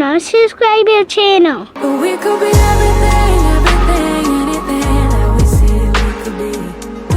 channel. Subscribe your channel. But we could be everything, anything that we see we could be.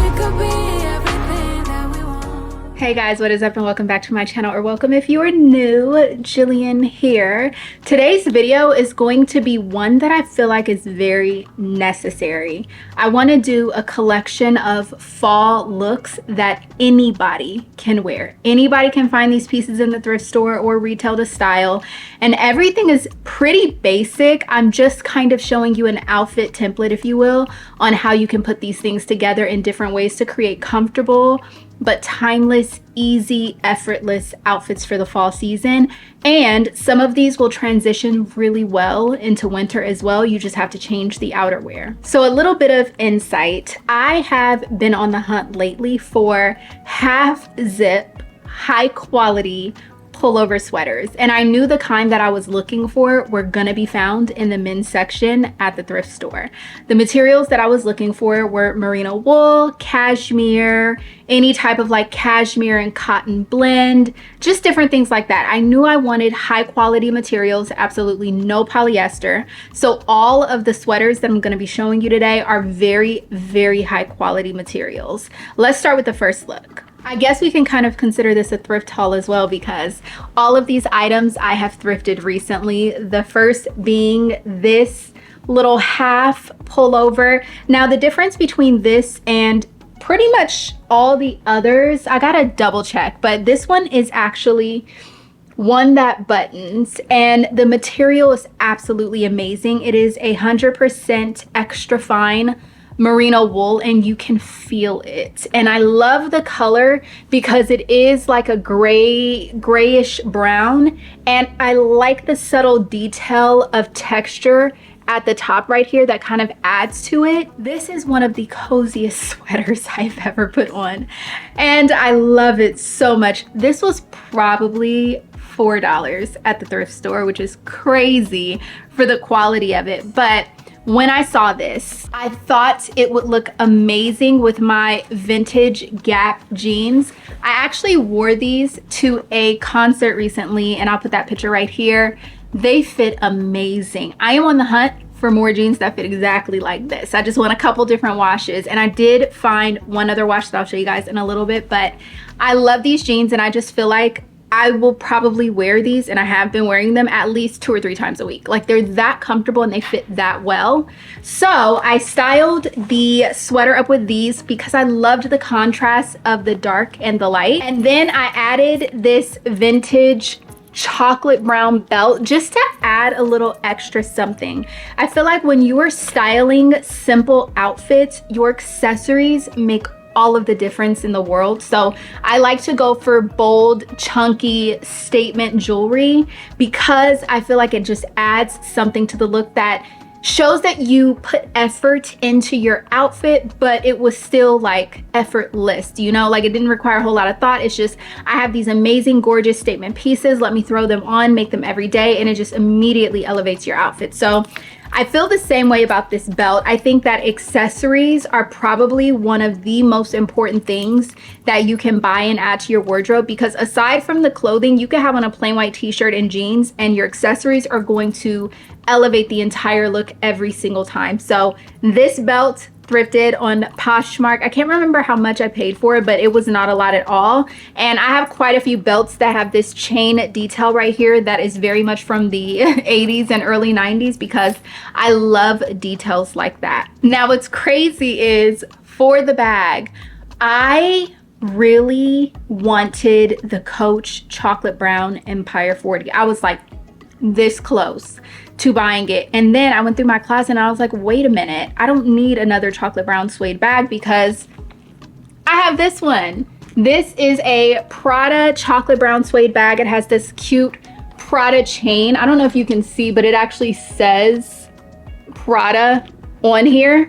We could be everything that we want. Hey guys, what is up and welcome back to my channel, or welcome if you are new. Jillian here. Today's video is going to be one that I feel like is very necessary. I want to do a collection of fall looks that anybody can wear. Anybody can find these pieces in the thrift store or retail to style, and everything is pretty basic. I'm just kind of showing you an outfit template, if you will, on how you can put these things together in different ways to create comfortable but timeless, easy, effortless outfits for the fall season. And some of these will transition really well into winter as well. You just have to change the outerwear. So a little bit of insight. I have been on the hunt lately for half zip, high quality pullover sweaters, and I knew the kind that I was looking for were gonna be found in the men's section at the thrift store. The materials that I was looking for were merino wool, cashmere, any type of like cashmere and cotton blend, just different things like that. I knew I wanted high quality materials, absolutely no polyester. So all of the sweaters that I'm gonna be showing you today are very, very high quality materials. Let's start with the first look. I guess we can kind of consider this a thrift haul as well, because all of these items I have thrifted recently. The first being this little half pullover. Now the difference between this and pretty much all the others, I gotta double check, but this one is actually one that buttons, and the material is absolutely amazing. It is 100% extra fine merino wool, and you can feel it. And I love the color because it is like a grayish brown, and I like the subtle detail of texture at the top right here that kind of adds to it. This is one of the coziest sweaters I've ever put on, and I love it so much. This was probably $4 at the thrift store, which is crazy for the quality of it. But when I saw this, I thought it would look amazing with my vintage Gap jeans. I actually wore these to a concert recently, and I'll put that picture right here. They fit amazing. I am on the hunt for more jeans that fit exactly like this. I just want a couple different washes, and I did find one other wash that I'll show you guys in a little bit, but I love these jeans, and I just feel like I will probably wear these, and I have been wearing them at least 2 or 3 times a week. Like, they're that comfortable and they fit that well. So I styled the sweater up with these because I loved the contrast of the dark and the light. And then I added this vintage chocolate brown belt just to add a little extra something. I feel like when you are styling simple outfits, your accessories make all of the difference in the world. So I like to go for bold, chunky statement jewelry because I feel like it just adds something to the look that shows that you put effort into your outfit, but it was still like effortless, you know, like it didn't require a whole lot of thought. It's just, I have these amazing, gorgeous statement pieces. Let me throw them on, make them every day, and it just immediately elevates your outfit. So I feel the same way about this belt. I think that accessories are probably one of the most important things that you can buy and add to your wardrobe, because aside from the clothing, you can have on a plain white t-shirt and jeans, and your accessories are going to elevate the entire look every single time. So this belt, thrifted on Poshmark. I can't remember how much I paid for it, but it was not a lot at all. And I have quite a few belts that have this chain detail right here that is very much from the 80s and early 90s, because I love details like that. Now what's crazy is for the bag, I really wanted the Coach chocolate brown Empire 40. I was like this close to buying it, and then I went through my closet and I was like, wait a minute, I don't need another chocolate brown suede bag because I have this one. This is a Prada chocolate brown suede bag. It has this cute Prada chain. I don't know if you can see, but it actually says Prada on here,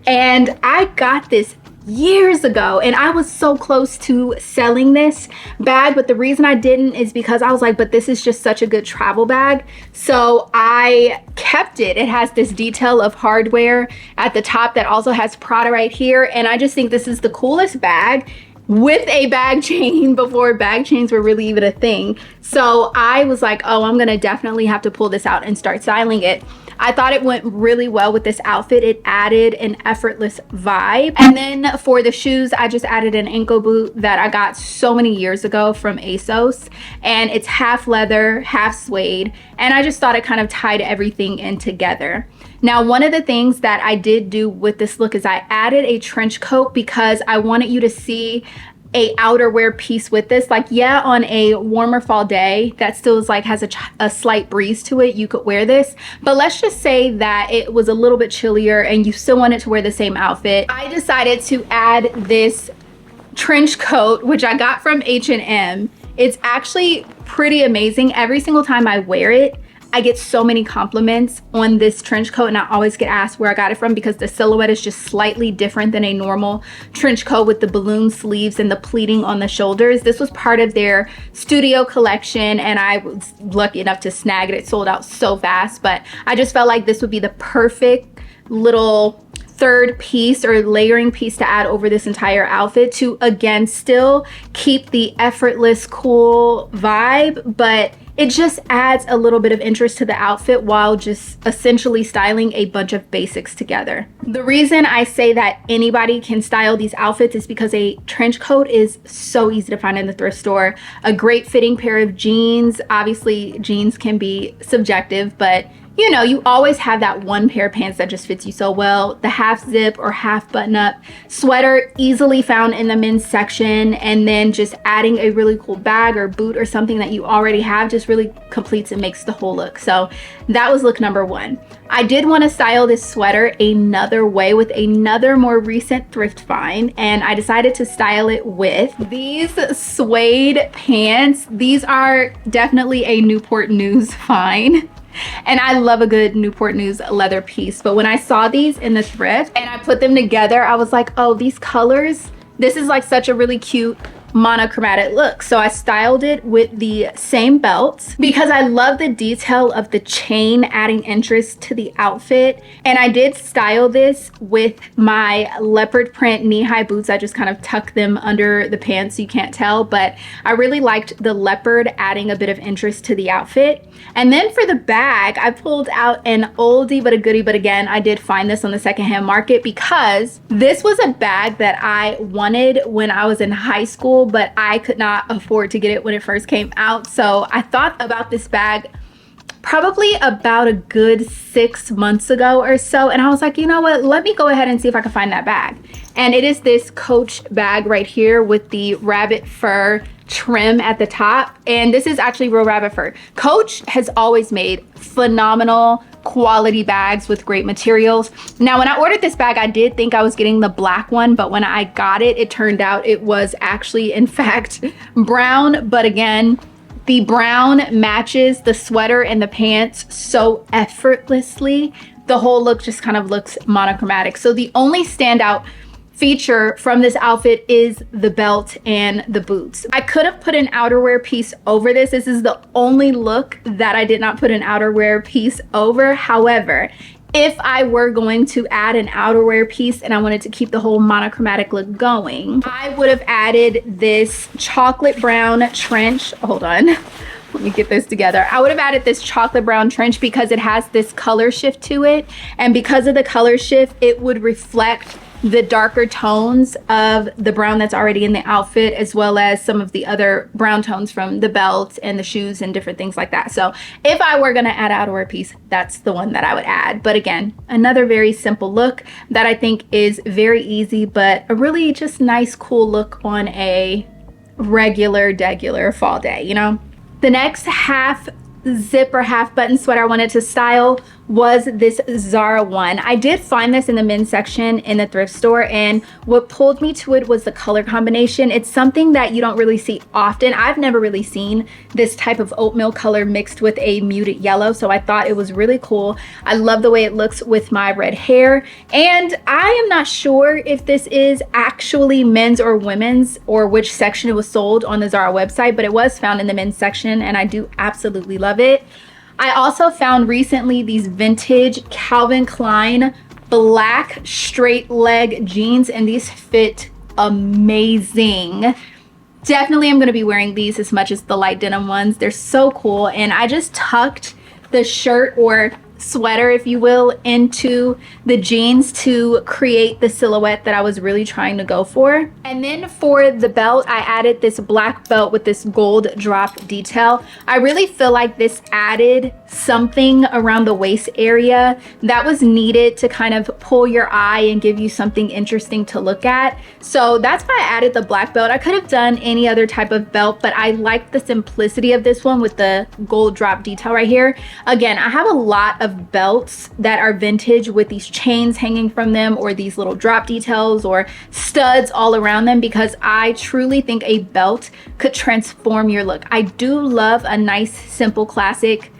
and I got this years ago, and I was so close to selling this bag, but the reason I didn't is because I was like, but this is just such a good travel bag, so I kept it. It has this detail of hardware at the top that also has Prada right here, and I just think this is the coolest bag. with a bag chain before bag chains were really even a thing. So I was like, oh, I'm gonna definitely have to pull this out and start styling it. I thought it went really well with this outfit. It added an effortless vibe. And then for the shoes, I just added an ankle boot that I got so many years ago from ASOS. And it's half leather, half suede. And I just thought it kind of tied everything in together. Now, one of the things that I did do with this look is I added a trench coat because I wanted you to see a outerwear piece with this. Like, yeah, on a warmer fall day that still is like has a slight breeze to it, you could wear this. But let's just say that it was a little bit chillier and you still wanted to wear the same outfit. I decided to add this trench coat, which I got from H&M. It's actually pretty amazing. Every single time I wear it, I get so many compliments on this trench coat, and I always get asked where I got it from because the silhouette is just slightly different than a normal trench coat with the balloon sleeves and the pleating on the shoulders. This was part of their studio collection, and I was lucky enough to snag it. It sold out so fast, but I just felt like this would be the perfect little third piece or layering piece to add over this entire outfit to, again, still keep the effortless, cool vibe, but it just adds a little bit of interest to the outfit while just essentially styling a bunch of basics together. The reason I say that anybody can style these outfits is because a trench coat is so easy to find in the thrift store. A great fitting pair of jeans. Obviously, jeans can be subjective, but you know, you always have that one pair of pants that just fits you so well. The half zip or half button up sweater, easily found in the men's section, and then just adding a really cool bag or boot or something that you already have just really completes and makes the whole look. So that was look number one. I did want to style this sweater another way with another more recent thrift find, and I decided to style it with these suede pants. These are definitely a Newport News find. And I love a good Newport News leather piece. But when I saw these in the thrift and I put them together, I was like, oh, these colors, this is like such a really cute monochromatic look. So I styled it with the same belt because I love the detail of the chain adding interest to the outfit. And I did style this with my leopard print knee-high boots. I just kind of tucked them under the pants so you can't tell, but I really liked the leopard adding a bit of interest to the outfit. And then for the bag, I pulled out an oldie but a goodie, but again, I did find this on the secondhand market because this was a bag that I wanted when I was in high school, but I could not afford to get it when it first came out. So I thought about this bag probably about a good 6 months ago or so, and I was like, you know what, let me go ahead and see if I can find that bag. And it is this Coach bag right here with the rabbit fur trim at the top, and this is actually real rabbit fur. Coach has always made phenomenal quality bags with great materials. Now, when I ordered this bag, I did think I was getting the black one, but when I got it, it turned out it was actually, in fact, brown. But again, the brown matches the sweater and the pants so effortlessly. The whole look just kind of looks monochromatic. So the only standout feature from this outfit is the belt and the boots. I could have put an outerwear piece over this. This is the only look that I did not put an outerwear piece over. However, if I were going to add an outerwear piece and I wanted to keep the whole monochromatic look going, I would have added this chocolate brown trench. Hold on, let me get this together. I would have added this chocolate brown trench because it has this color shift to it. And because of the color shift, it would reflect the darker tones of the brown that's already in the outfit, as well as some of the other brown tones from the belt and the shoes and different things like that. So if I were gonna add outerwear piece, that's the one that I would add. But again, another very simple look that I think is very easy, but a really just nice, cool look on a regular fall day, you know? The next half zip or half button sweater I wanted to style was this Zara one. I did find this in the men's section in the thrift store, and what pulled me to it was the color combination. It's something that you don't really see often. I've never really seen this type of oatmeal color mixed with a muted yellow, so I thought it was really cool. I love the way it looks with my red hair, and I am not sure if this is actually men's or women's or which section it was sold on the Zara website, but it was found in the men's section, and I do absolutely love it. I also found recently these vintage Calvin Klein black straight leg jeans, and these fit amazing. Definitely I'm going to be wearing these as much as the light denim ones. They're so cool. And I just tucked the shirt or sweater, if you will, into the jeans to create the silhouette that I was really trying to go for. And then for the belt, I added this black belt with this gold drop detail. I really feel like this added something around the waist area that was needed to kind of pull your eye and give you something interesting to look at. So that's why I added the black belt. I could have done any other type of belt, but I like the simplicity of this one with the gold drop detail right here. Again, I have a lot of belts that are vintage with these chains hanging from them or these little drop details or studs all around them because I truly think a belt could transform your look. I do love a nice, simple, classic,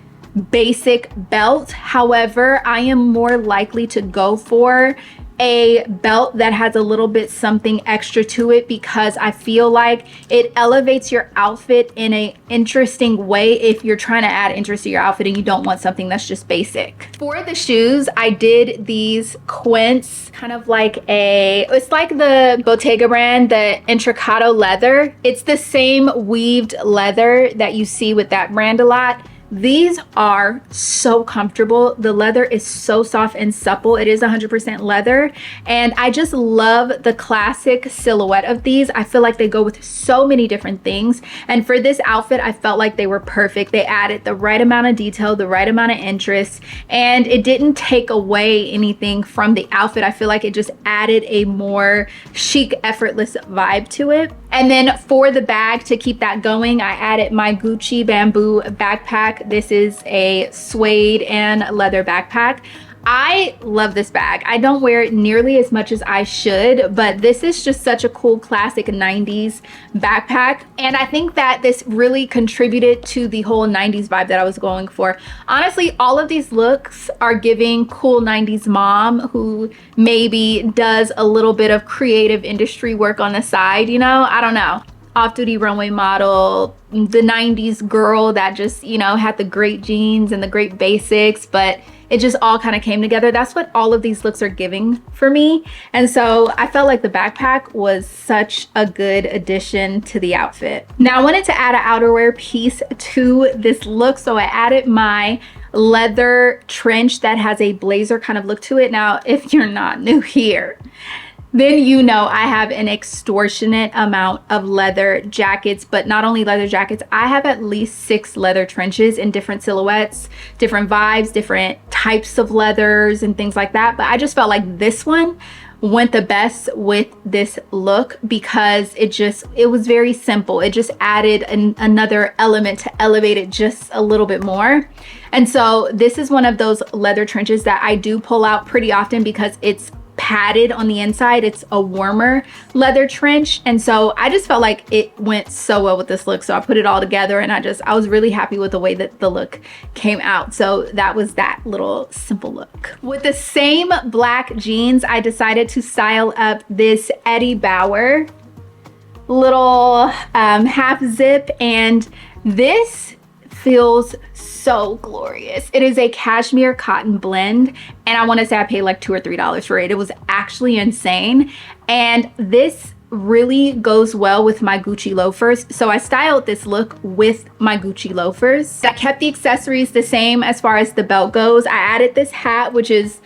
basic belt. However, I am more likely to go for a belt that has a little bit something extra to it because I feel like it elevates your outfit in an interesting way if you're trying to add interest to your outfit and you don't want something that's just basic. For the shoes, I did these quints, kind of like it's like the Bottega brand, the Intricato leather. It's the same weaved leather that you see with that brand a lot. These are so comfortable. The leather is so soft and supple. It is 100% leather. And I just love the classic silhouette of these. I feel like they go with so many different things. And for this outfit, I felt like they were perfect. They added the right amount of detail, the right amount of interest, and it didn't take away anything from the outfit. I feel like it just added a more chic, effortless vibe to it. And then for the bag, to keep that going, I added my Gucci bamboo backpack. This is a suede and leather backpack. I love this bag. I don't wear it nearly as much as I should, but this is just such a cool classic 90s backpack. And I think that this really contributed to the whole 90s vibe that I was going for. Honestly, all of these looks are giving cool 90s mom who maybe does a little bit of creative industry work on the side, you know? I don't know. Off-duty runway model, the 90s girl that just, you know, had the great jeans and the great basics, but it just all kind of came together. That's what all of these looks are giving for me. And so I felt like the backpack was such a good addition to the outfit. Now I wanted to add an outerwear piece to this look. So I added my leather trench that has a blazer kind of look to it. Now, if you're not new here, then you know I have an extortionate amount of leather jackets, but not only leather jackets, I have at least 6 leather trenches in different silhouettes, different vibes, different types of leathers and things like that. But I just felt like this one went the best with this look because it was very simple. It just added another element to elevate it just a little bit more. And so this is one of those leather trenches that I do pull out pretty often because it's padded on the inside. It's a warmer leather trench, and so I just felt like it went so well with this look, so I put it all together and I was really happy with the way that the look came out. So that was that little simple look. With the same black jeans, I decided to style up this Eddie Bauer little half zip, and this feels so glorious. It is a cashmere cotton blend, and I want to say I paid like $2 or $3 for it. It was actually insane, and this really goes well with my Gucci loafers. So I styled this look with my Gucci loafers. I kept the accessories the same as far as the belt goes. I added this hat, which is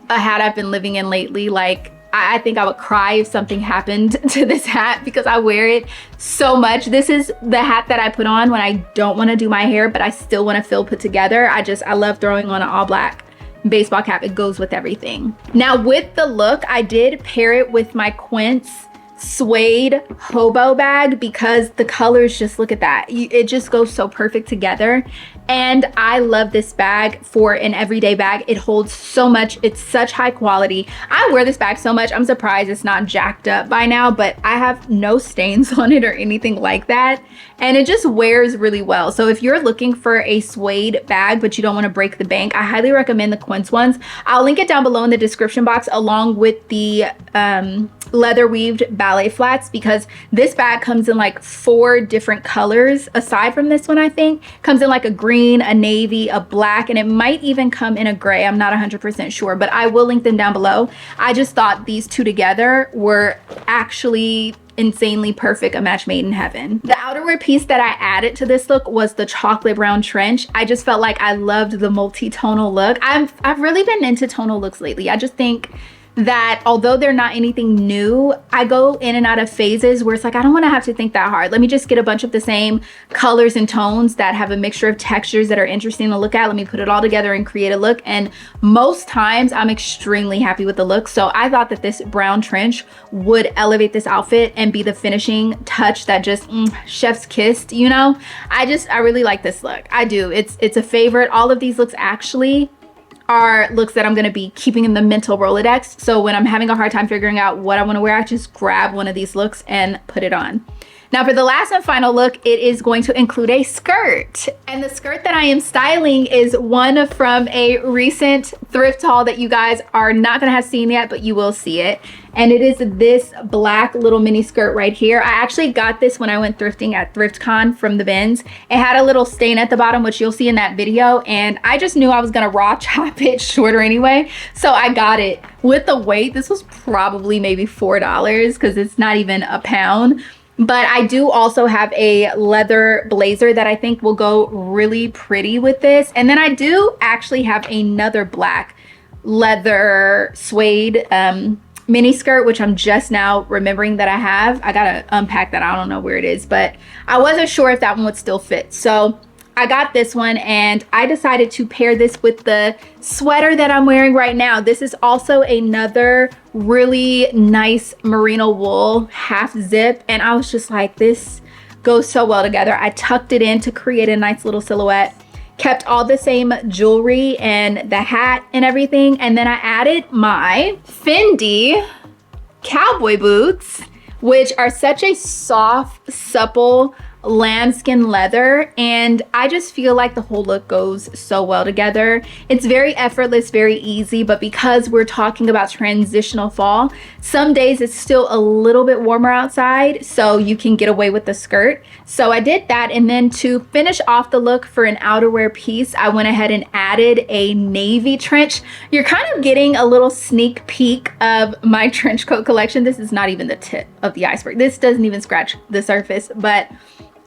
a hat I've been living in lately. Like, I think I would cry if something happened to this hat because I wear it so much. This is the hat that I put on when I don't want to do my hair, but I still want to feel put together. I love throwing on an all black baseball cap. It goes with everything. Now with the look, I did pair it with my Quince suede hobo bag because the colors, just look at that. It just goes so perfect together. And I love this bag for an everyday bag. It holds so much. It's such high quality. I wear this bag so much. I'm surprised it's not jacked up by now, but I have no stains on it or anything like that. And it just wears really well. So if you're looking for a suede bag, but you don't want to break the bank, I highly recommend the Quince ones. I'll link it down below in the description box along with the leather weaved ballet flats, because this bag comes in like 4 different colors aside from this one. I think comes in like a green, a navy, a black, and it might even come in a gray. I'm not 100% sure, but I will link them down below. I just thought these two together were actually insanely perfect, a match made in heaven. The outerwear piece that I added to this look was the chocolate brown trench. I just felt like I loved the multi-tonal look. I've really been into tonal looks lately. I just think that although they're not anything new, I go in and out of phases where it's like, I don't want to have to think that hard. Let me just get a bunch of the same colors and tones that have a mixture of textures that are interesting to look at. Let me put it all together and create a look. And most times I'm extremely happy with the look. So I thought that this brown trench would elevate this outfit and be the finishing touch that just chef's kissed, you know? I really like this look. I do. It's a favorite. All of these looks actually are looks that I'm gonna be keeping in the mental Rolodex. So when I'm having a hard time figuring out what I wanna wear, I just grab one of these looks and put it on. Now for the last and final look, it is going to include a skirt. And the skirt that I am styling is one from a recent thrift haul that you guys are not gonna have seen yet, but you will see it. And it is this black little mini skirt right here. I actually got this when I went thrifting at ThriftCon from the bins. It had a little stain at the bottom, which you'll see in that video. And I just knew I was gonna raw chop it shorter anyway. So I got it. With the weight, this was probably maybe $4 because it's not even a pound. But I do also have a leather blazer that I think will go really pretty with this. And then I do actually have another black leather suede mini skirt, which I'm just now remembering that I have. I gotta unpack that. I don't know where it is, but I wasn't sure if that one would still fit. So I got this one and I decided to pair this with the sweater that I'm wearing right now. This is also another really nice merino wool half zip. And I was just like, this goes so well together. I tucked it in to create a nice little silhouette, kept all the same jewelry and the hat and everything. And then I added my Fendi cowboy boots, which are such a soft, supple lambskin leather, and I just feel like the whole look goes so well together. It's very effortless, very easy, but because we're talking about transitional fall, some days it's still a little bit warmer outside, so you can get away with the skirt. So I did that, and then to finish off the look for an outerwear piece, I went ahead and added a navy trench. You're kind of getting a little sneak peek of my trench coat collection. This is not even the tip of the iceberg. This doesn't even scratch the surface, but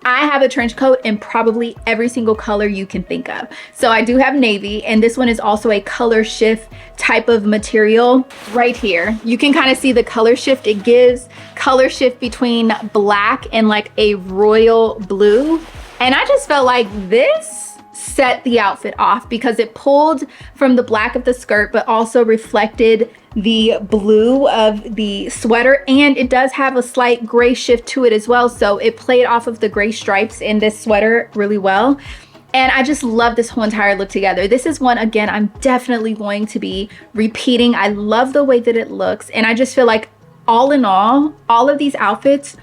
I have a trench coat in probably every single color you can think of. So I do have navy, and this one is also a color shift type of material right here. You can kind of see the color shift. It gives color shift between black and like a royal blue. And I just felt like this set the outfit off because it pulled from the black of the skirt, but also reflected the blue of the sweater, and it does have a slight gray shift to it as well, so it played off of the gray stripes in this sweater really well. And I just love this whole entire look together. This is one, again, I'm definitely going to be repeating. I love the way that it looks, and I just feel like all in all of these outfits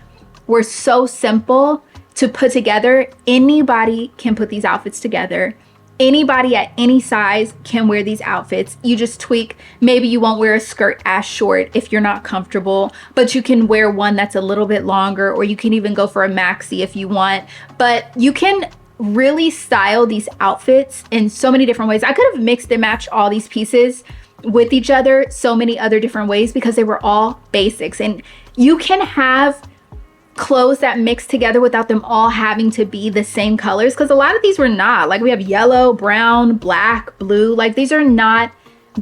were so simple to put together. Anybody can put these outfits together. Anybody at any size can wear these outfits. You just tweak. Maybe you won't wear a skirt as short if you're not comfortable, but you can wear one that's a little bit longer, or you can even go for a maxi if you want. But you can really style these outfits in so many different ways. I could have mixed and matched all these pieces with each other so many other different ways because they were all basics. And you can have clothes that mix together without them all having to be the same colors, because a lot of these were not. Like, we have yellow, brown, black, blue. Like, these are not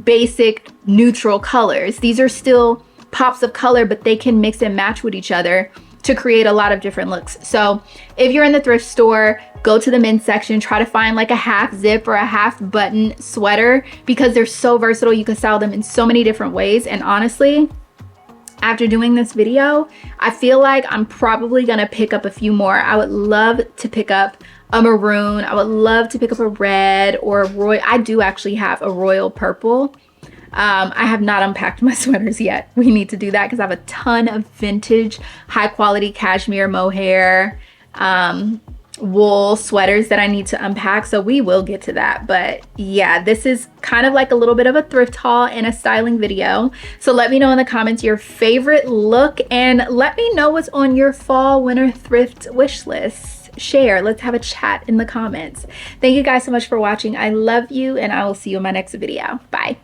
basic neutral colors. These are still pops of color, but they can mix and match with each other to create a lot of different looks. So if you're in the thrift store, go to the men's section, try to find like a half zip or a half button sweater, because they're so versatile. You can style them in so many different ways. And honestly, after doing this video, I feel like I'm probably gonna pick up a few more. I would love to pick up a maroon. I would love to pick up a red or a royal. I do actually have a royal purple. I have not unpacked my sweaters yet. We need to do that because I have a ton of vintage, high quality cashmere mohair. wool sweaters that I need to unpack, so we will get to that. But yeah, this is kind of like a little bit of a thrift haul and a styling video. So let me know in the comments your favorite look, and let me know what's on your fall winter thrift wish list. Share, let's have a chat in the comments. Thank you guys so much for watching. I love you, and I will see you in my next video. Bye.